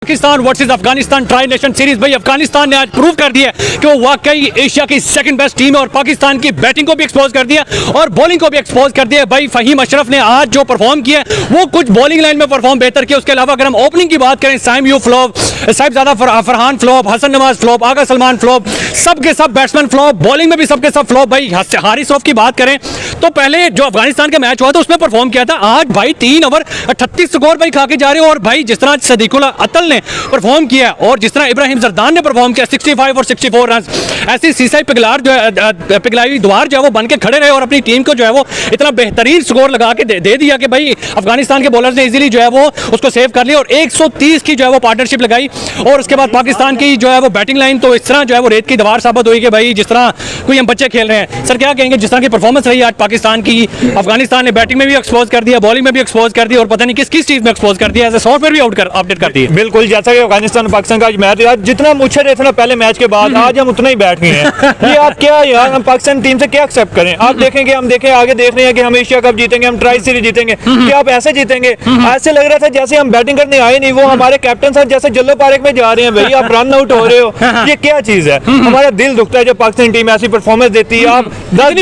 Pakistan versus Afghanistan tri nation series. भाई अफगानिस्तान ने आज प्रूव कर दिया कि वो वाकई एशिया की सेकंड बेस्ट टीम है और पाकिस्तान की बैटिंग को भी एक्सपोज कर दिया और बॉलिंग को भी एक्सपोज कर दिया। भाई फहीम अशरफ ने आज जो परफॉर्म किया वो कुछ बॉलिंग लाइन में परफॉर्म बेहतर किया। उसके अलावा अगर हम ओपनिंग की बात करें, Saim Ayub flop, Sahibzada Farhan flop, Hasan Nawaz flop, Agha Salman flop, सबके सब बैट्समैन फ्लॉप, बॉलिंग में भी सबके सब फ्लॉप। भाई हारिस रऊफ की बात करें तो पहले जो अफगानिस्तान का मैच हुआ था उसमें परफॉर्म किया था। आज भाई 3 ओवर 38 स्कोर भाई खा के जा रहे हो और भाई जिस तरह सदीकुल्ला अतल ने परफॉर्म किया और जिस तरह इब्राहिम जरदान ने परफॉर्म किया 65 और 64 रन, ऐसी सीसाई पिघलाई द्वार जो है वो बन के खड़े रहे और अपनी टीम को जो है वो इतना बेहतरीन स्कोर लगा के दे दिया कि भाई अफगानिस्तान के बॉलर्स ने इजीली जो है वो उसको सेव कर लिया और 130 की जो है वो पार्टनरशिप लगाई। और उसके बाद पाकिस्तान की जो है वो बैटिंग लाइन तो इस तरह जो है वो रेत की दीवार साबित हुई कि भाई जिस तरह कोई हम बच्चे खेल रहे हैं। सर क्या कहेंगे, जिस तरह की परफॉर्मेंस रही आज पाकिस्तान की, अफगानिस्तान ने बैटिंग में भी एक्सपोज कर दिया, बॉलिंग में भी एक्सपोज कर दिया और पता नहीं किस किस चीज में एक्सपोज कर दिया, सॉफ्टवेयर भी अपडेट कर दिए। बिल्कुल, जैसा कि अफगानिस्तान पाकिस्तान का मैच आज जितना मुझे रहे थे ना पहले मैच के बाद, आज हम उतना ही बैठ गए हैं। ये आप क्या यार, हम पाकिस्तान टीम से क्या एक्सेप्ट करें? आप देखेंगे, हम देखें आगे देख रहे हैं कि हम एशिया कप जीतेंगे, हम ट्राई सीरीज जीतेंगे, क्या आप ऐसे जीतेंगे? ऐसे लग रहा था जैसे हम बैटिंग करने आए नहीं, वो हमारे कैप्टन साहब जैसे जल्लो पार्क में जा रहे हैं। भाई आप रन आउट हो रहे हो, ये क्या चीज है? हमारा दिल दुखता है जब पाकिस्तान टीम ऐसी परफॉर्मेंस देती है। आप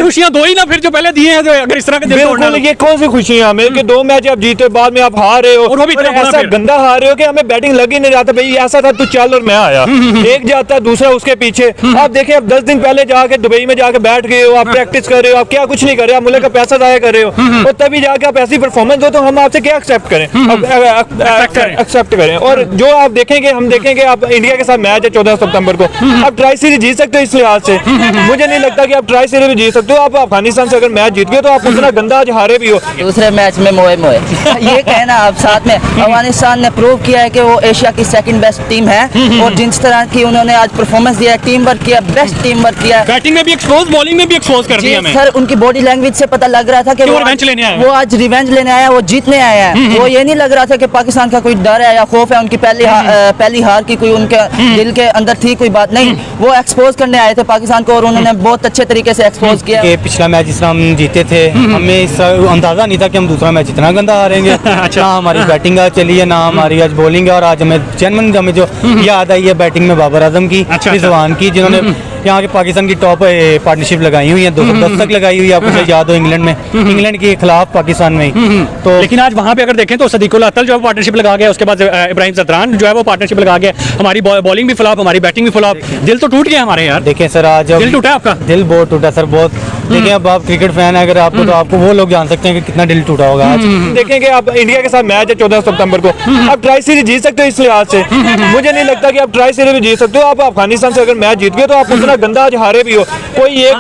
खुशियां दो ही ना फिर जो पहले दिए हैं, अगर इस तरह के बिल्कुल, ये कौन सी खुशियां हमें कि 2 मैच आप जीते, बाद में आप हार रहे हो और ऐसा गंदा हार रहे हो कि हमें बैटिंग लग ही नहीं रहा था। भाई ऐसा था तू चल और मैं आया, एक जाता दूसरा उसके पीछे। आप देखिए, आप 10 दिन पहले जाके दुबई में जाके बैठ गए हो, आप प्रैक्टिस कर रहे हो, आप क्या कुछ नहीं कर रहे हो, आप मुल्क का पैसा जाया कर रहे हो और तभी जाके आप ऐसी परफॉर्मेंस दो तो हम आपसे क्या एक्सेप्ट करें? एक्सेप्ट करें। और जो आप देखेंगे, हम देखेंगे आप इंडिया के साथ मैच है 14 सितंबर को, आप ट्राई सीरीज जीत सकते हो। इस लिहाज से मुझे नहीं लगता कि आप ट्राई सीरीज भी जीत सकते हो। आप अफगानिस्तान से अगर मैच जीत गए तो आप उतना गंदा आज हारे भी हो। दूसरे मैच में मोए ये कहना आप साथ में, अफगानिस्तान ने प्रूव किया है कि वो एशिया की सेकंड बेस्ट टीम है और जिस तरह की उन्होंने आज परफॉर्मेंस दिया, टीम वर्क किया, बेस्ट टीम वर्क किया, बैटिंग में भी एक्सपोज, बॉलिंग में भी एक्सपोज कर दिया हमें। सर उनकी बॉडी लैंग्वेज से पता लग रहा था कि वो आज रिवेंज लेने आया, वो जीतने आया है। वो ये नहीं लग रहा था कि पाकिस्तान का कोई डर है या खौफ है, उनकी पहली हार की कोई उनके दिल के अंदर थी कोई बात नहीं। वो एक्सपोज करने आए थे पाकिस्तान को और उन्होंने बहुत अच्छे तरीके से एक्सपोज किया। पिछला मैच जिस तरह हम जीते थे, हमें अंदाजा नहीं था कि हम दूसरा मैच इतना गंदा हारेंगे। अच्छा। ना हमारी बैटिंग आज चली है, ना हमारी आज बॉलिंग है और आज हमें जेन्युइन हमें जो याद आई है बैटिंग में बाबर आजम की, रिजवान की, जिन्होंने यहाँ के पाकिस्तान की टॉप पार्टनरशिप लगाई हुई है, 210 तक लगाई हुई है। आपको याद हो इंग्लैंड में, इंग्लैंड के खिलाफ पाकिस्तान में तो। लेकिन आज वहाँ पे अगर देखें तो सदीकुल्ला अतल जो है पार्टनरशिप लगा गया, उसके बाद इब्राहिम जरदान जो है वो पार्टनरशिप लगा गया। हमारी बॉलिंग भी फ्लॉप, हमारी बैटिंग भी फ्लॉप। दिल तो टूट गया हमारे यार। देखें सर, आज दिल टूटा आपका? दिल बहुत टूटा सर, बहुत। देखिए, अब आप क्रिकेट फैन है अगर आपको, तो आपको वो लोग जान सकते हैं कि कितना दिल टूटा होगा आज। देखेंगे आप इंडिया के साथ मैच है 14 सितंबर को, आप ट्राई सीरीज जीत सकते हो। इस लिहाज से मुझे नहीं लगता कि आप ट्राई सीरीज भी जीत सकते हो। आप अफगानिस्तान से अगर मैच जीत गए तो आप उतना गंदा आज हारे भी हो। कोई एक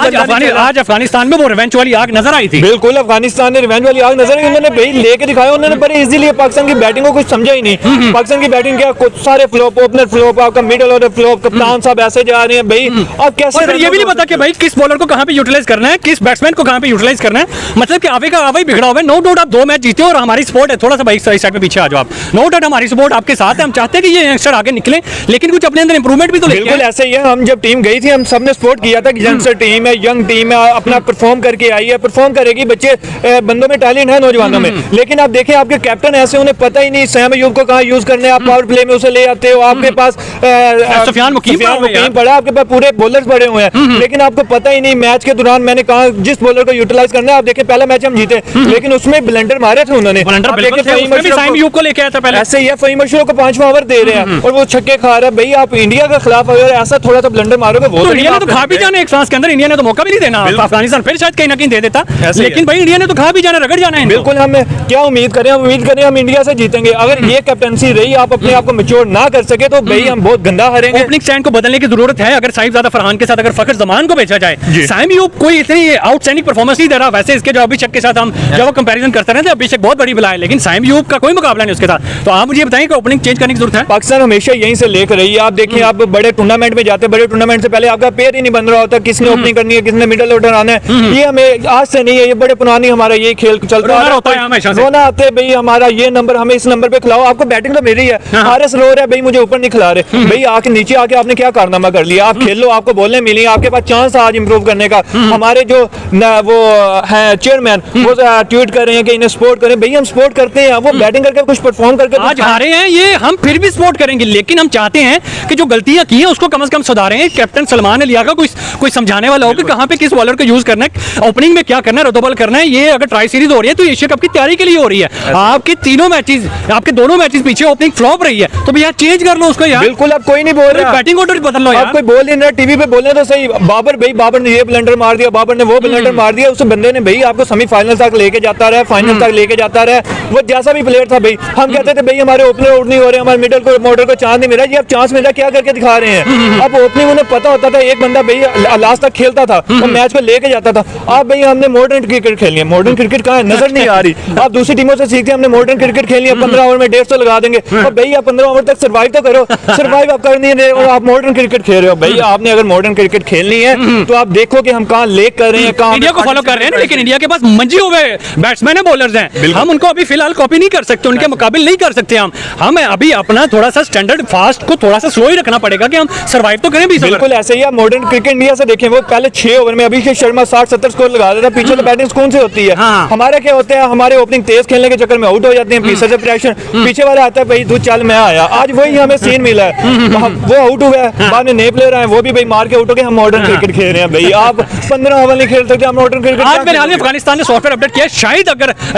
आज अफगानिस्तान में वो रिवेंज वाली आग नजर आई थी। बिल्कुल, अफगानिस्तान ने रिवेंज वाली आग नजर आई। उन्होंने भाई लेके दिखाया, उन्होंने बड़े इजीली पाकिस्तान की बैटिंग को कुछ समझा ही नहीं। पाकिस्तान की बैटिंग क्या, कुछ सारे फ्लॉप, ओपनर फ्लॉप, आपका मिडिल ऑर्डर फ्लॉप, कप्तान साहब ऐसे जा रहे हैं। भाई आप कैसे, ये भी नहीं पता कि भाई किस बॉलर को कहां पे यूटिलाइज करना है, किस बैट्समैन को कहां पे यूटिलाइज करना है। मतलब कि आवे का आवे ही बिगड़ा हुआ है। नो डाउट आप 2 मैच जीते और हमारी सपोर्ट है, थोड़ा सा भाई साइड पे पीछे आ जाओ आप। नो डाउट हमारी सपोर्ट आपके साथ है, हम चाहते हैं कि ये यंगस्टर आगे निकले, लेकिन कुछ अपने अंदर इंप्रूवमेंट भी तो बिल्कुल ऐसे ही है। हम जब टीम गई थी, हम सबने सपोर्ट किया था कि यंगस्टर टीम है, यंग टीम है, अपना परफॉर्म करके आई है, परफॉर्म करेगी। बच्चे बंदों में टैलेंट है, नौजवानों में। लेकिन आप देखें, आपके कैप्टन ऐसे, उन्हें पता ही नहीं साइम अयूब को कहां यूज करना है। आप पावर प्ले में उसे ले आते हो, आपके पास सुफियान मुकीम पड़ा, आपके पास पूरे बॉलर्स पड़े हुए हैं, लेकिन आपको पता ही नहीं मैच के दौरान मैंने कहा जिस बॉलर को यूटिलाइज करना है। आप देखें, पहला मैच हम जीते, लेकिन उसमें ब्लंडर मारे थे उन्होंने। साइम अयूब को लेके आया था पहले, ऐसे ही है, फहीम अशरफ को 5वां ओवर दे रहे हैं और वो छक्के खा रहा है। भाई आप इंडिया के खिलाफ अगर ऐसा थोड़ा सा ब्लंडर मारोगे, वो इंडिया ने तो खा भी जाना एक सांस के अंदर। इंडिया ने तो मौका भी नहीं देना, अफगानिस्तान फिर शायद कहीं ना कहीं दे देता, लेकिन भाई इंडिया ने तो खा भी जाना, रगड़ जाना है। बिल्कुल, हम क्या उम्मीद करें, हम इंडिया से जीतेंगे। अगर ये कैप्टनसी रही, आप अपने आप को मैच्योर ना कर सके तो भाई हम बहुत गंदा हारेंगे। ओपनिंग स्टैंड को बदलने की जरूरत है। अगर साहिबजादा फरहान के साथ अगर फखर जमान को भेजा जाए, साइम अयूब कोई इतनी आउटस्टैंडिंग परफॉर्मेंस नहीं दे रहा। वैसे इसके जो अभिषेक के साथ हम जब वो कंपैरिजन करते रहते हैं, अभिषेक बहुत बड़ी बला है, लेकिन साइम अयूब का कोई मुकाबला नहीं उसके साथ। तो आप मुझे बताएं कि ओपनिंग चेंज करने की जरूरत है। पाकिस्तान हमेशा यहीं से लेकर रही है। आप देखें, आप बड़े टूर्नामेंट में जाते, बड़े टूर्नामेंट से पहले आपका पेयर ही नहीं बन रहा होता, किसने ओपनिंग करनी है, किसने मिडिल ऑर्डर आना है। ये हमें आज से नहीं है, ये बड़े पुरानी हमारा ये खेल चलता है। रोना आते भाई हमारा ये नंबर, हमें इस नंबर पे खिलाओ। आपको बैटिंग तो मेरी है, हारिस रो रहा है भाई मुझे ऊपर नहीं खिला रहे। भाई आके नीचे आके आपने क्या कारनामा कर लिया? आप खेल लो, आपको बोलने मिली, आपके पास चांस आज इंप्रूव करने का। हमारे हमारे जो वो है चेयरमैन वो ट्वीट कर रहे हैं कि इन्हें सपोर्ट करें। भैया हम सपोर्ट करते हैं, वो बैटिंग करके कुछ परफॉर्म करके आज हारे हैं ये, हम फिर भी सपोर्ट करेंगे, लेकिन हम चाहते हैं कि जो गलतियां की हैं उसको कम से कम सुधारें। कैप्टन सलमान ने लिया का कोई समझाने वाला हो कि कहां पे किस बॉलर को यूज करना है, ओपनिंग में क्या करना है, रद्दोबल करना है। ये अगर ट्राई सीरीज हो रही है तो एशिया कप की तैयारी के लिए हो रही है। आपके तीनों मैचेस, आपके दोनों मैचेस पीछे ओपनिंग फ्लॉप रही है, तो भैया चेंज कर लो उसको यार। बिल्कुल, अब कोई नहीं बोल रहा, बैटिंग ऑर्डर बदल लो यार। आप कोई बोल नहीं रहा, टीवी पे बोलने तो सही। बाबर ने ये ब्लंडर मार दिया, बाबर ने वो ब्लंडर मार दिया, उस बंदे ने भाई आपको सेमीफाइनल तक लेके जाता रहा, फाइनल तक लेके जाता रहा। वो जैसा भी प्लेयर था भाई, हम कहते थे भाई हमारे ओपनर आउट नहीं हो रहे, हमारे मिडल को मॉडल को चांस नहीं मिल रहा। ये अब चांस मिल रहा, क्या करके दिखा रहे हैं। अब ओपनिंग उन्हें पता होता था, एक बंदा भाई लास्ट तक खेलता था, वो मैच को लेके जाता था। अब भाई हमने मॉडर्न क्रिकेट खेलनी है, मॉडर्न क्रिकेट कहाँ है, नजर नहीं आ रही। आप दूसरी टीमों से सीखते हैं, हमने मॉडर्न क्रिकेट खेलनी है, 15 ओवर में 150 लगा देंगे। और भाई आप 15 ओवर तक सर्वाइव तो करो, सर्वाइव आप कर नहीं रहे और आप मॉडर्न क्रिकेट खेल रहे हो। भाई आपने अगर मॉडर्न क्रिकेट खेलनी है तो आप देखो कि हम कहाँ लेक कर रहे हैं, कहाँ इंडिया को फॉलो कर रहे हैं, लेकिन इंडिया के पास मंजी हुए बैट्समैन है, बॉलर्स हैं। हम उनको अभी फिलहाल कॉपी नहीं कर सकते, उनके मुकाबले नहीं कर सकते। हम अभी अपना थोड़ा सा स्टैंडर्ड फास्ट को थोड़ा सा स्लो ही रखना पड़ेगा कि हम सर्वाइव तो करें। बिल्कुल ऐसे ही आप मॉडर्न क्रिकेट इंडिया से देखें, वो पहले 6 ओवर में अभिषेक शर्मा 60-70 स्कोर लगा देता, पीछे तो बैटिंग कौन से होती है। हमारा क्या होता है, हमारे ओपनिंग तेज खेलने के चक्कर में आउट हो जाते हैं, पीछे से प्रेशर, पीछे वाला आता है भाई तू चल मैं आया। आज वही हमें सीन मिला है, वो आउट हुआ है, बाद में नए प्लेयर आए, वो भी भाई मार के आउट हो गए। हम मॉडर्न क्रिकेट खेल रहे हैं भाई, आप 15 ओवर नहीं खेल सकते, हम मॉडर्न क्रिकेट। आज मेरे हाल में अफगानिस्तान ने सॉफ्टवेयर अपडेट किया,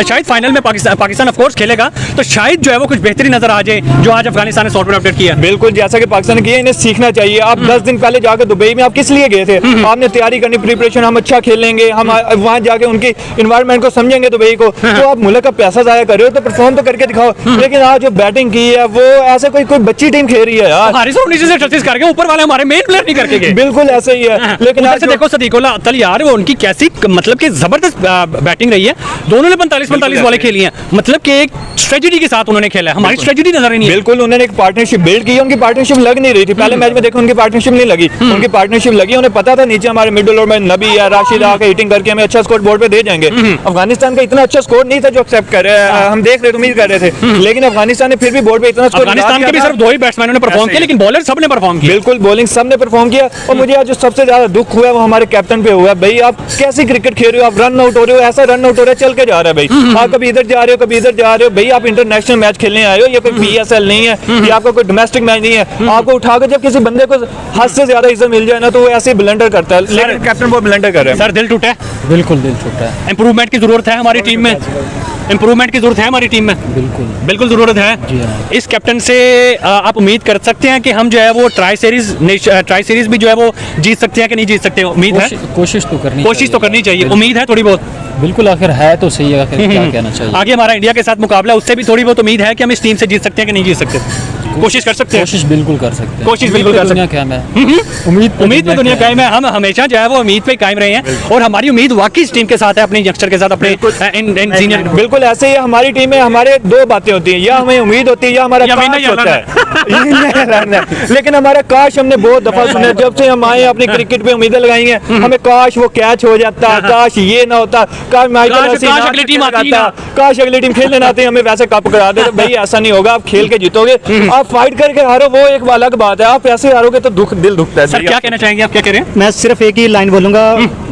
शायद फाइनल में पाकिस्तान ऑफ कोर्स खेलेगा, तो शायद जो है वो कुछ बेहतरी नजर आ जाए, जो आज अफगानिस्तान ने सॉफ्टवेयर अपडेट किया। बिल्कुल जैसा कि पाकिस्तान ने किया, इन्हें सीखना चाहिए। आप 10 दिन पहले जाकर दुबई में आप किस लिए गए थे? आपने तैयारी करनी, प्रिपरेशन, हम अच्छा खेलेंगे, हम वहां जाके उनकी एनवायरनमेंट को समझेंगे दुबई को। तो आप मुल्क का पैसा जाया कर रहे हो तो परफॉर्म तो करके दिखाओ। लेकिन आज जो बैटिंग की है वो ऐसे कोई बच्ची टीम खेल रही है यार, हारिस और नीचे से टचेस करके ऊपर वाले हमारे मेन प्लेयर नहीं करके गए। बिल्कुल ऐसे ही है। लेकिन आज देखो सदीकुल्लाह अत्तल यार, वो उनकी कैसी मतलब कि जबरदस्त बैटिंग रही है। दोनों ने 45 बॉलें खेली हैं, मतलब कि एक स्ट्रेटजी के साथ उन्होंने खेला है। हमारी स्ट्रेटजी नजर ही नहीं है। बिल्कुल उन्होंने एक पार्टनरशिप बिल्ड की, उनकी पार्टनरशिप लग नहीं रही थी। पहले मैच में देखो उनकी पार्टनरशिप नहीं लगी, उनकी पार्टनरशिप लगी। उन्हें पता था नीचे हमारे मिडिल ओवर में नबी या राशिद आके हिटिंग करके हमें अच्छा स्कोर बोर्ड पे दे जाएंगे। अफगानिस्तान का इतना अच्छा स्कोर नहीं था जो एक्सेप्ट कर रहे हैं, हम देख रहे थे, उम्मीद कर रहे थे, लेकिन अफगानिस्तान ने फिर भी बोर्ड पे इतना स्कोर। अफगानिस्तान के भी सिर्फ 2 ही बैट्समैनों ने परफॉर्म किया, लेकिन बॉलर सबने परफॉर्म किया। बिल्कुल बॉलिंग सबने परफॉर्म किया। और मुझे आज जो सबसे ज्यादा दुख हुआ है वो हमारे कैप्टन पे हुआ। भाई आप कैसी क्रिकेट खेल रहे हो, आप रन आउट हो रहे हो, ऐसा रन आउट हो रहा है, चल के जा रहा है भाई। आप कभी इधर जा रहे हो, कभी इधर जा रहे हो। भाई आप इंटरनेशनल मैच खेलने आए हो, ये कोई PSL नहीं है, ये आपका कोई डोमेस्टिक मैच नहीं है। आपको उठाकर जब किसी बंदे को हद से ज्यादा इज्जत मिल जाए ना तो वो ऐसे ब्लंडर करता है, लेकिन कैप्टन वो ब्लंडर कर रहे हैं। सर दिल टूटा है, बिल्कुल दिल टूटा है। इंप्रूवमेंट की जरूरत है हमारी टीम में, इंप्रूवमेंट की जरूरत है हमारी टीम में, बिल्कुल जरूरत है। इस कैप्टन से आप उम्मीद कर सकते हैं कि हम जो है वो ट्राई सीरीज भी जो है वो जीत सकते हैं कि नहीं जीत सकते? उम्मीद है, कोशिश तो करनी चाहिए। उम्मीद है थोड़ी बहुत, बिल्कुल आखिर है तो सही है, आखिर क्या कहना चाहिए। आगे हमारा इंडिया के साथ मुकाबला, उससे भी थोड़ी बहुत उम्मीद है कि हम इस टीम से जीत सकते हैं कि नहीं जीत सकते? कोशिश कर सकते हैं, कोशिश बिल्कुल कर सकते हैं, कोशिश बिल्कुल कर सकते हैं। कायम है, उम्मीद पे दुनिया कायम है। हम हमेशा जो है वो उम्मीद पे कायम रहे हैं और हमारी उम्मीद वाकई इस टीम के साथ है, अपने यंगस्टर के साथ, अपने सीनियर। बिल्कुल ऐसे ही हमारी टीम में हमारे 2 बातें होती हैं, या हमें उम्मीद होती है या हमारा काश होता है। लेकिन हमारा काश हमने बहुत दफा सुना, जब से हम आए अपनी क्रिकेट पे उम्मीदें लगाई हैं, हमें काश वो कैच हो जाता, काश ये ना होता, काश अगली टीम आती ना, काश अगली टीम खेलने ना आती, हमें वैसे कप करा दे। भाई ऐसा नहीं होगा, आप खेल के जीतोगे, आप फाइट करके हारो वो एक अलग बात है, आप ऐसे हारोगे तो दिल दुखता है। सर क्या कहना चाहेंगे आप, क्या कह रहे हैं? मैं सिर्फ एक ही लाइन बोलूंगा,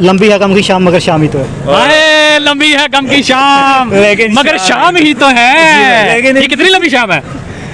लंबी है गम की शाम मगर शाम ही तो है। लंबी है गम की शाम मगर शाम ही तो है। ये कितनी लंबी शाम है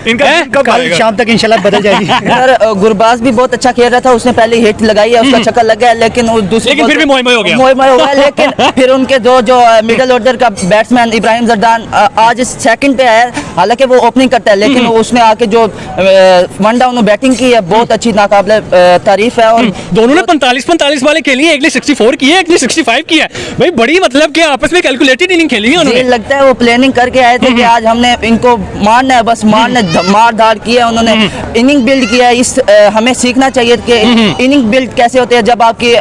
इनका? कल शाम तक इंशाल्लाह बदल जाएगी। सर गुरबाज भी बहुत अच्छा खेल रहा था, उसने पहले हिट लगाई है, उसका छक्का लग गया, लेकिन वो दूसरी लेकिन फिर भी मोह हो गया, मोह हो गया। लेकिन फिर उनके जो मिडिल ऑर्डर का बैट्समैन इब्राहिम जरदान आज सेकंड पे आया, हालांकि वो ओपनिंग करता है, लेकिन उसने आके जो 1 डाउन बैटिंग की है बहुत अच्छी, नाकाबिले तारीफ है। और दोनों ने 45 वाले खेली है, एक ने 64 की है, एक ने 65 की है। भाई बड़ी मतलब कि आपस में कैलकुलेटेड इनिंग खेली है उन्होंने। लगता है वो प्लानिंग करके आए थे कि आज हमने इनको मारना है, बस मारना, मार धाड़ किया उन्होंने, इनिंग बिल्ड किया। इस हमें सीखना चाहिए कि इनिंग बिल्ड कैसे होते हैं। जब आपके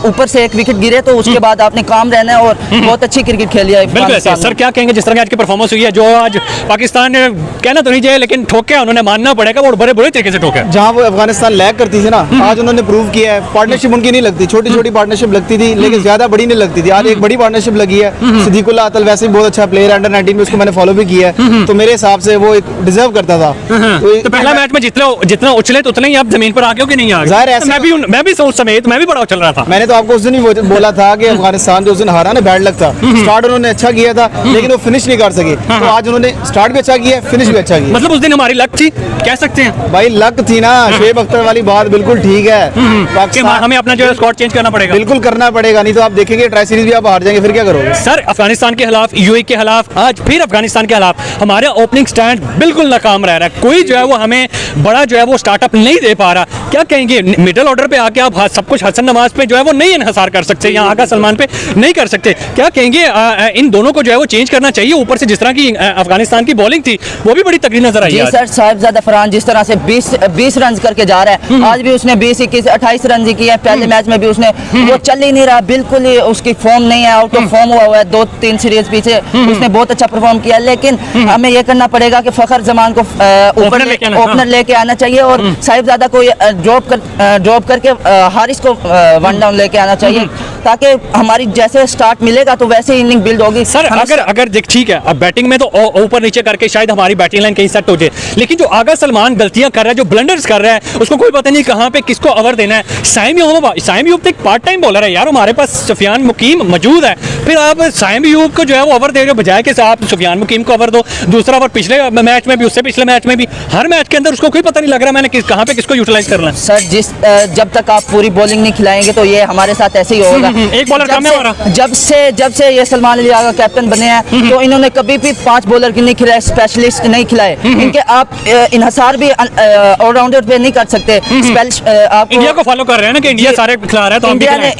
ऊपर से एक विकेट गिरे तो उसके बाद आपने काम रहना है, और बहुत अच्छी क्रिकेट खेली है। बिल्कुल सर, क्या कहेंगे जिस तरह की आज की परफॉर्मेंस हुई है, जो आज पाकिस्तान ने कहना तो नहीं चाहिए लेकिन ठोके, उन्होंने मानना पड़ेगा, और बड़े बुरे तरीके से ठोके। जहां वो अफगानिस्तान लैग करती थी ना, आज उन्होंने प्रूव किया है। पार्टनरशिप उनकी नहीं लगती, छोटी छोटी पार्टनरशिप लगती थी, लेकिन ज्यादा बड़ी नहीं लगती थी। आज एक बड़ी पार्टनरशिप लगी है। सदीकुल्लाह अत्तल वैसे भी बहुत अच्छा प्लेयर, अंडर 19 में उसको मैंने फॉलो भी किया है, तो मेरे हिसाब से वो एक डिजर्व करता करता था। तो पहला मैच में जितना उछले तो उतना ही आप जमीन पर आ गए हो कि नहीं आ गए? ज़ाहिर है, मैं भी सोच समेत मैं भी बड़ा उछल रहा था। मैंने तो आपको उस दिन ही बोला था कि अफगानिस्तान जो उस दिन हारा ना, बैड लक था। स्टार्ट उन्होंने अच्छा किया था लेकिन वो फिनिश नहीं कर सके, तो आज उन्होंने स्टार्ट भी अच्छा किया, फिनिश भी अच्छा किया। मतलब उस दिन हमारी लक थी कह सकते हैं भाई, लक थी ना। शुएब अख्तर वाली बात बिल्कुल ठीक है। कि हमें अपना जो है स्क्वाड चेंज करना पड़ेगा। बिल्कुल करना पड़ेगा, नहीं तो आप देखेंगे ट्राई सीरीज भी आप हार जाएंगे, फिर क्या करोगे? सर अफगानिस्तान के खिलाफ, यूएई के खिलाफ, आज फिर अफगानिस्तान के खिलाफ हमारा ओपनिंग स्टैंड बिल्कुल नाकाम रह रहा है। कोई जो है वो हमें बड़ा जो है वो स्टार्टअप नहीं दे पा रहा। क्या कहेंगे, मिडिल ऑर्डर पे आके आप सब कुछ हसन नवाज पे जो है वो नहीं इन्हिसार कर सकते, या आगा सलमान पे नहीं कर सकते। क्या कहेंगे, इन दोनों को जो है वो चेंज करना चाहिए। ऊपर से जिस तरह की अफगानिस्तान की बॉलिंग थी वो भी बड़ी तगड़ी नजर आई। जी सर, साहिबजादा फरहान जिस तरह से 20 रन करके जा रहा है, आज भी उसने 20, 21, 28 रन ही किए हैं। पहले मैच में भी उसने वो चल ही नहीं रहा, बिल्कुल ही उसकी फॉर्म नहीं है, आउट ऑफ फॉर्म हुआ है 2-3 सीरीज पीछे। उसने बहुत अच्छा परफॉर्म किया, लेकिन हमें यह करना पड़ेगा कि फखर जमान को ओपनर लेके आना चाहिए और साहिबजादा को ड्रॉप करके हारिस को वन डाउन लेके आना चाहिए, ताकि हमारी जैसे स्टार्ट मिलेगा तो वैसे इनिंग बिल्ड होगी। सर अगर देख ठीक है, अब बैटिंग में तो ऊपर नीचे करके शायद हमारी बैटिंग लाइन कहीं सेट हो जाए, लेकिन जो आगा सलमान गलतियां कर रहा है, जो ब्लंडर्स कर रहा है, उसको कोई पता नहीं कहां पे किसको ओवर देना है। साइम यूब तो एक पार्ट टाइम बॉलर है यार, हमारे पास सुफियान मुकीम मौजूद है, फिर आप साइम यूब को जो है वो ओवर दे रहे हो, बजाय कि आप सुफियान मुकीम को ओवर दो। दूसरा ओवर पिछले मैच में भी, उससे पिछले मैच में भी, हर मैच के अंदर उसको कोई पता नहीं लग रहा मैंने कहां पे किसको यूटिलाइज करना है। सर जब तक आप पूरी बॉलिंग नहीं खिलाएंगे तो ये हमारे साथ ऐसे ही होगा। एक बॉलर कम है हमारा। जब से ये सलमान अली आगा कैप्टन बने हैं तो इन्होंने कभी भी 5 बॉलर की नहीं खिलाए, स्पेशलिस्ट नहीं खिलाए। इनके आप इन्हिसार भी ऑलराउंडर पे नहीं कर सकते। आप इंडिया को फॉलो कर रहे हैं ना कि इंडिया सारे खिला रहा है, तो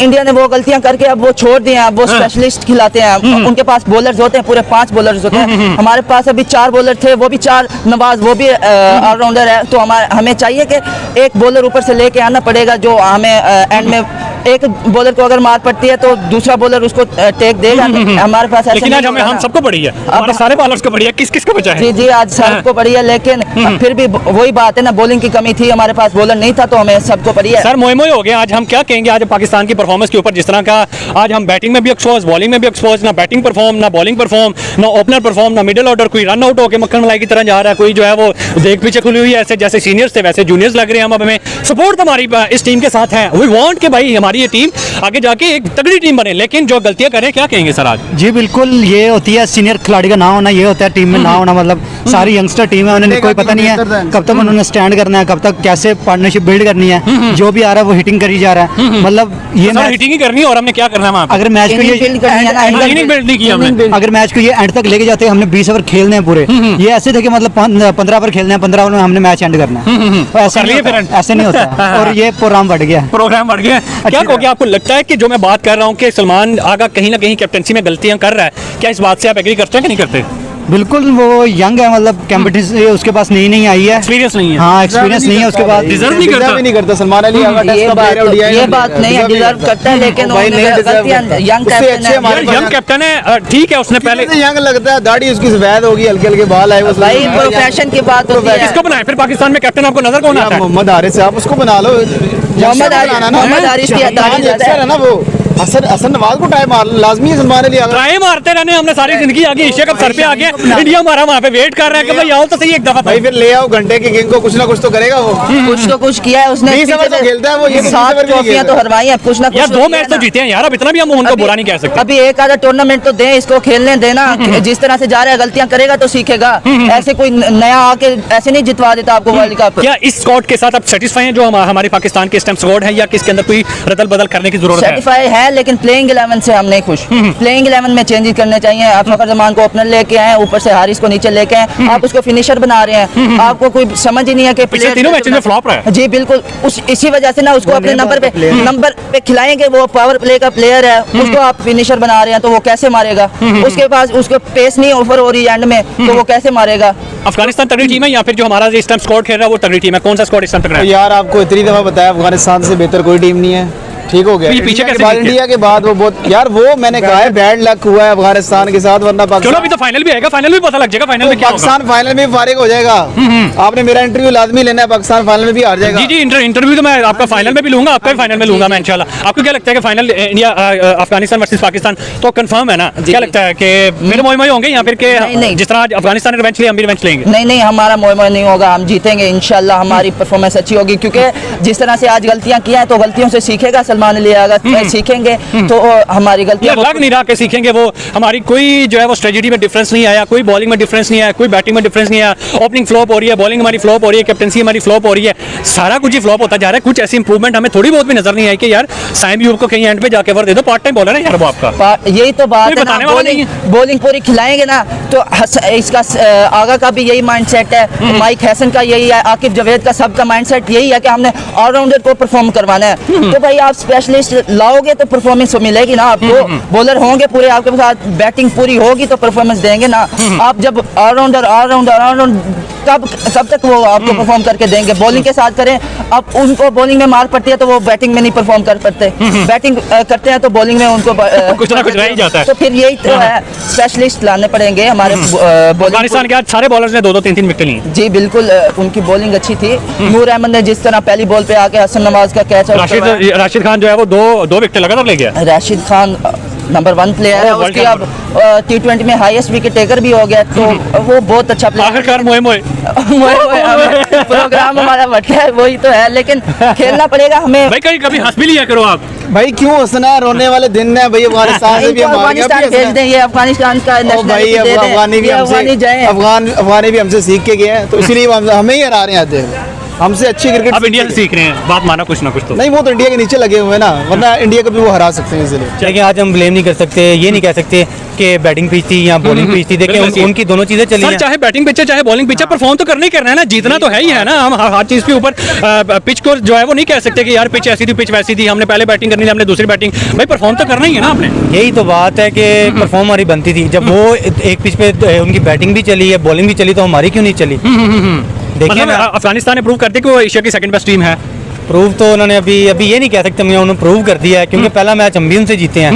इंडिया ने वो गलतियां करके अब वो छोड़ दिए हैं, अब वो स्पेशलिस्ट खिलाते हैं। उनके पास बॉलर्स होते हैं, पूरे 5 बॉलर्स होते हैं। हमारे पास अभी 4 बॉलर थे, वो भी 4 नवाज, वो भी ऑलराउंडर है। तो हमें चाहिए कि एक बॉलर ऊपर से लेके आना पड़ेगा, जो हमें एंड में एक बॉलर को अगर मार पड़ती है तो दूसरा बॉलर उसको टेक देगा। हमारे पास लेकिन आज हम सबको पड़ी है, हमारे सारे बॉलर्स को पड़ी है, किस को बचा है? जी आज सबको पड़ी है, लेकिन फिर भी वही बात है ना, बॉलिंग की कमी थी, हमारे पास बॉलर नहीं था, तो हमें सबको पड़ी है। सर मोए हो गया। आज हम क्या कहेंगे, आज पाकिस्तान की परफॉर्मेंस के ऊपर जिस तरह का आज हम बैटिंग में भी एक्सपोज, बॉलिंग में भी एक्सपोज, ना बैटिंग परफॉर्म, ना बॉलिंग परफॉर्म, ना ओपनर परफॉर्म, ना मिडिल ऑर्डर, कोई रन आउट होकर मक्खन मलाई की तरह जा रहा है, कोई जो है वो देख पीछे खुली हुई है, ऐसे जैसे सीनियर्स थे वैसे जूनियर्स लग रहे हैं। हम अब हमें सपोर्ट हमारी इस टीम के साथ है, वी वांट कि भाई हमारी ये टीम आगे जाके एक तगड़ी टीम बने, लेकिन जो गलतियां करें, क्या कहेंगे सर आज? जी बिल्कुल, ये होती है सीनियर खिलाड़ी का ना होना, ये होता है टीम में ना होना। मतलब सारी यंगस्टर टीम है, उन्हें कोई पता नहीं है कब तक उन्होंने स्टैंड करना है, कब तक कैसे पार्टनरशिप बिल्ड करनी है। जो भी आ रहा है वो हिटिंग करी जा रहा है, मतलब ये हिटिंग ही करनी है। और हमने क्या करना है वहां पे? अगर मैच को ये अगर मैच को ये एंड तक लेके जाते हैं, हमने 20 ओवर खेलने हैं पूरे। ये ऐसे थे कि मतलब 15 ओवर खेलने हैं, 15 ओवर में हमने मैच एंड करना है। ऐसे नहीं होता और ये प्रोग्राम बढ़ गया। क्या कहोगे, आपको लगता है कि जो मैं बात कर रहा हूँ कि सलमान आगा कहीं ना कहीं कैप्टनसी में गलतियां कर रहा है, क्या इस बात से आप एग्री करते हैं कि नहीं करते? बिल्कुल, वो यंग है, मतलब कंपटीशन उसके पास नहीं आई है, एक्सपीरियंस नहीं है। हाँ, एक्सपीरियंस नहीं है उसके पास, डिजर्व नहीं करता सलमान अली आगा। ये बात नहीं है, डिजर्व करता है, लेकिन यंग कैप्टन है, ठीक है। उसने पहले यंग लगता है, दाढ़ी उसकी सफेद होगी, हल्के हल्के बाल आए, भाई प्रोफेशन की बात होती है। किसको बनाए फिर पाकिस्तान में कैप्टन? आपको नजर कौन आता है? मोहम्मद हारिस से, आप उसको बना लो। मोहम्मद हारिस की दाढ़ी है ना वो। हसन नवाज को टाइम लाजमी है, सलमान अली आगा ट्राई मारते रहने हमने सारी जिंदगी। आगे एशिया कप सर पे आ गया, इंडिया हमारा वहाँ पे वेट कर रहा है कि भाई आओ तो सही एक दफा। भाई फिर ले आओ घंटे की गेंद को, कुछ ना कुछ तो करेगा वो। कुछ तो कुछ किया है उसने, खेलता है वो। ये 7 ट्रॉफियां तो हरवाई है, कुछ ना कुछ। यार 2 मैच तो जीते हैं यार, अब इतना भी हम उनको बुरा नहीं कह सकते। अभी एक आधा टूर्नामेंट तो दे इसको, खेलने देना। जिस तरह से जा रहा है, गलतियां करेगा तो सीखेगा। ऐसे कोई नया आके ऐसे नहीं जितवा देता आपको वर्ल्ड कप। क्या इस स्क्वाड के साथ आप सेटिस्फाई हैं जो हमारे पाकिस्तान के स्टैम्प स्क्वाड है, या किसके अंदर कोई रदल बदल करने की जरूरत है? सेटिस्फाई है, लेकिन प्लेइंग 11 से हम नहीं खुश। प्लेइंग 11 में चेंजेस करने चाहिए। आप फखर जमान को ओपनर लेके आए, ऊपर से हारिस को नीचे लेके आए, आप उसको फिनिशर बना रहे हैं। आपको कोई समझ ही नहीं है कि पिछले तीनों मैचों में फ्लॉप रहा है। जी बिल्कुल, इसी वजह से ना उसको अपने नंबर पे खिलाएंगे। वो पावर प्ले का प्लेयर है, उसको आप फिनिशर बना रहे हैं, तो वो कैसे मारेगा? उसके पास उसको पेस नहीं ऑफर हो रही एंड में, तो वो कैसे मारेगा? अफगानिस्तान तगड़ी टीम है या फिर जो हमारा इस टाइम स्क्वाड खेल रहा है वो तगड़ी टीम है? कौन सा स्क्वाड इस टाइम तगड़ा है? यार आपको इतनी दफा बताया, अफगानिस्तान से बेहतर कोई टीम नहीं है। ठीक हो गया। ये पीछे कैसे जीत गए? इंडिया के बाद वो बहुत यार, वो मैंने कहा है बैड लक हुआ है अफगानिस्तान के साथ, वरना चलो पाकिस्तान अभी तो फाइनल भी आएगा, फाइनल में पता लग जाएगा फाइनल में क्या होगा। पाकिस्तान फाइनल में फारिग हो जाएगा। आपने मेरा इंटरव्यू लाजमी लेना है, पाकिस्तान फाइनल में भी हार जाएगा। जी जी, इंटरव्यू तो मैं आपका फाइनल में भी लूंगा, आपका भी फाइनल में लूंगा मैं इंशाल्लाह। आपको क्या लगता है कि final India Afghanistan versus Pakistan तो कंफर्म है ना? क्या लगता है कि मेरे मोए होंगे यहाँ फिर के नहीं। जिस तरह आज अफगानिस्तान ने रिवेंज लिया, हम भी रिवेंज लेंगे? नहीं, हमारा मोए नहीं होगा, हम जीतेंगे इंशाल्लाह। हमारी परफॉर्मेंस अच्छी होगी, क्योंकि जिस तरह से आज गलतियां किया है तो गलतियों से सीखेगा सलमान अली। अगर सीखेंगे तो हमारी गलतियां लग नहीं रहा कि सीखेंगे वो। हमारी कोई जो है वो स्ट्रेटजी में डिफरेंस नहीं आया, कोई बॉलिंग में डिफरेंस नहीं आया, कोई बैटिंग में डिफरेंस नहीं आया। ओपनिंग फ्लॉप हो रही है, बॉलिंग हमारी फ्लॉप हो रही है, कैप्टनसी हमारी फ्लॉप हो रही है, सारा कुछ ही फ्लॉप होता जा रहा है। कुछ ऐसी इंप्रूवमेंट हमें थोड़ी बहुत भी नजर नहीं आई कि यार साइम यूब को कहीं एंड पे जाके वर दे दो। पार्ट टाइम बॉलर है यार वो आपका। यही तो बात है बताने ना, वाला नहीं है। बॉलिंग पूरी खिलाएंगे ना तो इसका आगा का भी यही माइंडसेट है, माइक हैसन का यही है, आकिब जावेद का, सबका माइंडसेट यही है कि हमने ऑलराउंडर को परफॉर्म करवाना है। तो भाई आप स्पेशलिस्ट लाओगे तो परफॉर्मेंस मिलेगी ना आपको। बॉलर होंगे पूरे आपके साथ, बैटिंग पूरी होगी तो परफॉर्मेंस देंगे ना। आप जब ऑलराउंडर कब तक वो आपको परफॉर्म करके देंगे? बॉलिंग के साथ करें, अब उनको बॉलिंग में मार पड़ती है तो वो बैटिंग में नहीं परफॉर्म कर पाते, बैटिंग करते हैं तो बॉलिंग में उनको कुछ ना कुछ रह ही जाता है। तो फिर यही तो है, स्पेशलिस्ट लाने पड़ेंगे हमारे अफगानिस्तान के आज सारे बॉलर्स ने 2-2 3-3 विकेट ली। जी बिल्कुल, उनकी बॉलिंग अच्छी थी। नूर अहमद ने जिस तरह पहली बॉल पे आके हसन नवाज का कैच, राशिद खान जो है वो दो विकेट लगातार ले गया। राशिद खान नंबर 1 प्लेयर है, उसकी अब T20 में हाईएस्ट विकेट टेकर भी हो गया, तो वो बहुत अच्छा प्लेयर। आखिरकार मोए प्रोग्राम हमारा बटा है, वही तो है, लेकिन खेलना पड़ेगा हमें। भाई कभी हंस भी लिया करो आप भाई, क्यों हंसना है? रोने वाले दिन है भाई, अफगानिस्तान से भी हम हार गए। अफगानिस्तान भेज दें, ये अफगानिस्तान का भाई अफगानी भी हमसे सीख के गए हैं, तो इसीलिए हमें ही हरा रहे हैं। हमसे अच्छी क्रिकेट अब इंडिया से सीख रहे हैं, बात माना कुछ ना कुछ तो। नहीं, वो तो इंडिया के नीचे लगे हुए हैं ना, वरना इंडिया को भी वो हरा सकते हैं इसलिए। लेकिन आज हम ब्लेम नहीं कर सकते, ये नहीं कह सकते कि बैटिंग पिच थी या बॉलिंग पिच थी। देखिए उनकी दोनों चीजें चली हैं। चाहे बैटिंग पिच है चाहे बॉलिंग पिच है, परफॉर्म तो करना ही करना है ना, जीतना तो है ही है ना। हम हर चीज के ऊपर पिच को जो है वो नहीं कह सकते कि यार पिच ऐसी थी पिच वैसी थी, हमने पहले बैटिंग करनी थी हमने दूसरी बैटिंग। भाई परफॉर्म तो करना ही है ना आपने। यही तो बात है कि परफॉर्म हमारी बनती थी। जब वो एक पिच पे उनकी बैटिंग भी चली है, बॉलिंग भी चली, तो हमारी क्यों नहीं चली? देखिए अफगानिस्तान ने प्रूव कर दिया कि वो एशिया की सेकंड बेस्ट टीम है। प्रूव तो उन्होंने अभी ये नहीं कह सकते, उन्होंने प्रूव कर दिया है, क्योंकि पहला मैच हम भी उनसे जीते हैं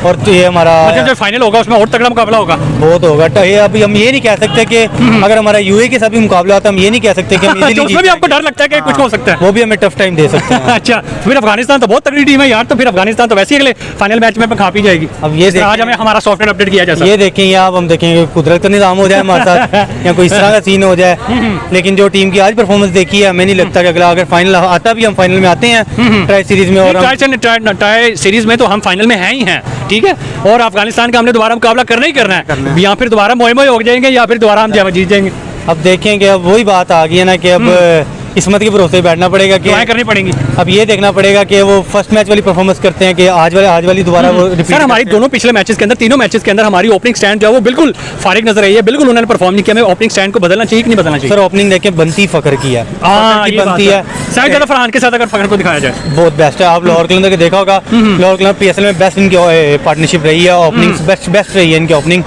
और तो ये हमारा मतलब जो फाइनल होगा उसमें और तगड़ा मुकाबला होगा, बहुत होगा। तो ये अभी हम ये नहीं कह सकते कि अगर हमारा यूए के साथ भी मुकाबला होता है, हम ये नहीं कह सकते कि हम इजीली उसमें भी आपको डर लगता है कि कुछ हो सकता है, वो भी हमें टफ टाइम दे सकते हैं। अच्छा, फिर अफगानिस्तान तो बहुत तगड़ी टीम है यार, तो फिर अफगानिस्तान तो वैसे ही अगले फाइनल मैच में खा पी जाएगी। अब ये आज हमें हमारा सॉफ्टवेयर अपडेट किया जाए, ये देखेंगे आप, हम देखेंगे कुदरत का निज़ाम हो जाए हमारे साथ या कोई इस तरह का सीन हो जाए। लेकिन जो टीम की आज परफॉर्मेंस देखी है, हमें नहीं लगता कि अगला अगर फाइनल आता भी, हम फाइनल में आते हैं ट्राई सीरीज में, और ट्राई सीरीज में तो हम फाइनल में हैं ही हैं, ठीक है। और अफगानिस्तान का हमने दोबारा मुकाबला करना ही करना है, या फिर दोबारा मोए हो जाएंगे या फिर दोबारा हम जीत जाएंगे। अब देखेंगे, अब वही बात आ गई है ना कि अब किस्मत के भरोसे बैठना पड़ेगा, कि करनी पड़ेगी। अब ये देखना पड़ेगा कि वो फर्स्ट मैच वाली परफॉर्मेंस करते हैं कि आज वाली दोबारा वो रिपीट। सर हमारी दोनों पिछले मैचेस के अंदर, तीनों मैचेस के अंदर हमारी ओपनिंग स्टैंड जो है वो बिल्कुल फारिग नजर आई है, बिल्कुल उन्होंने परफॉर्म नहीं किया। हमें ओपनिंग स्टैंड को बदलना चाहिए कि नहीं बदलना चाहिए? सर ओपनिंग देखें, बनती फकर की है, बनती है शायद ज्यादा फरहान के साथ अगर फकर को दिखाया जाए बहुत बेस्ट है। आप लाहौर कलंदर के देखा होगा, लाहौर कलंदर PSL में बेस्ट इनकी पार्टनरशिप रही है, ओपनिंग बेस्ट रही है इनकी ओपनिंग।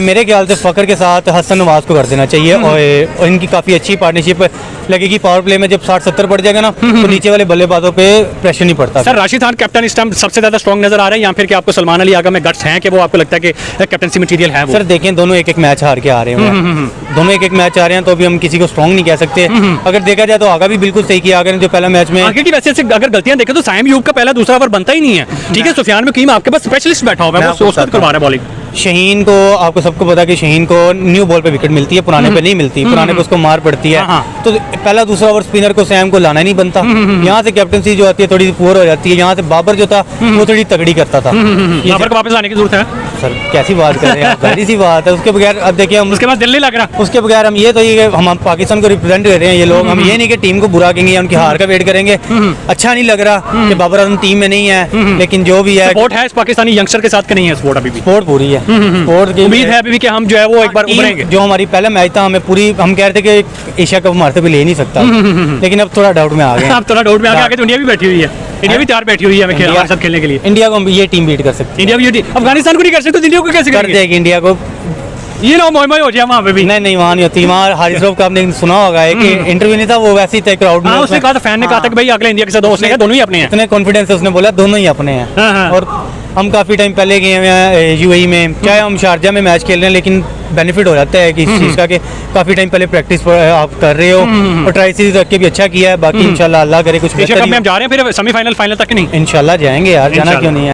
मेरे ख्याल से फकर के साथ हसन नवाज को कर देना चाहिए, और इनकी काफ़ी अच्छी पार्टनरशिप लगेगी। पावर प्ले में जब 60-70 पड़ जाएगा ना, तो नीचे वाले बल्लेबाजों पे प्रेशर नहीं पड़ता। सर राशिद खान कैप्टन इस टाइम सबसे ज्यादा स्ट्रॉन्ग नजर आ रहा है, या फिर कि आपको सलमान अली आगा में गट्स हैं कि वो आपको लगता है कि कैप्टनसी मटीरियल है वो? सर देखें, दोनों एक मैच हार के आ रहे हैं, दोनों एक मैच आ रहे हैं, तो अभी हम किसी को स्ट्रॉन्ग नहीं कह सकते। अगर देखा जाए तो आगा भी बिल्कुल सही किया, अगर जो पहला मैच में आगे की वैसे अगर गलतियां देखें तो साइम यूब का पहला दूसरा ओवर बनता ही नहीं है, ठीक है। सुफियान में कीम आपके पास स्पेशलिस्ट बैठा हुआ है, वो सोच करवा रहा है बॉलिंग। शहीन को, आपको सबको पता है कि शहीन को न्यू बॉल पे विकेट मिलती है, पुराने पे नहीं मिलती, पुराने पे उसको मार पड़ती है। तो पहला दूसरा ओवर स्पिनर को सैम को लाना ही नहीं बनता। यहाँ से कैप्टनसी जो आती है थोड़ी पुअर हो जाती है। यहाँ से बाबर जो था वो थोड़ी तगड़ी करता था, बाबर को वापस लाने की जरूरत है। सर कैसी बात कर रहे हैं, जाहिर सी बात है। उसके बगैर अब देखिए, हम उसके पास दिल नहीं लग रहा, उसके बगैर हम ये तो ये हम पाकिस्तान को रिप्रेजेंट कर रहे हैं ये लोग, हम ये नहीं कि टीम को बुरा कहेंगे या उनकी हार का वेट करेंगे। अच्छा नहीं लग रहा कि बाबर आजम टीम में नहीं है, लेकिन जो भी है सपोर्ट है इस पाकिस्तानी यंगस्टर के साथ कि नहीं है? सपोर्ट अभी भी, सपोर्ट पूरी है, सपोर्ट की उम्मीद है अभी भी कि हम जो है वो एक बार उभरेंगे। जो हमारी पहला मैच था, हमें पूरी हम कह रहे थे कि एशिया कप हमारे से भी ले नहीं सकता, लेकिन अब थोड़ा डाउट में आ गए। अब थोड़ा डाउट में आ गया, आगे तो इंडिया भी बैठी हुई है, इंडिया भी तैयार बैठी हुई है हमारे साथ खेलने के लिए। इंडिया को ये टीम बीट कर सकती है, इंडिया भी अफगानिस्तान को नहीं कर सकते, इंडिया को कैसे कर देगी? इंडिया को ये ना मोह हो जाए वहाँ पे भी। नहीं नहीं, वहाँ नहीं होती। वहाँ हारिस रऊफ का आपने सुना होगा एक इंटरव्यू नहीं था, वो वैसे ही थे क्राउड में। हाँ, उसने कहा था, फैन ने कहा था कि भाई अगले इंडिया के साथ दोस्त है, दोनों ही अपने हैं। इतने कॉन्फिडेंस से उसने बोला दोनों ही अपने हैं। हाँ। और हम काफ़ी टाइम पहले गए हुए हैं यूएई में, चाहे हम शारजा में मैच खेल रहे हैं, लेकिन बेनिफिट हो जाता है कि इस चीज़ का कि काफ़ी टाइम पहले प्रैक्टिस आप कर रहे हो और ट्राई सीरीज रख के भी अच्छा किया है। बाकी इंशाल्लाह अल्लाह करे कुछ एशिया कप में हम जा रहे हैं फिर सेमीफाइनल फाइनल तक कि नहीं? इंशाल्लाह जाएंगे यार, जाना क्यों नहीं है।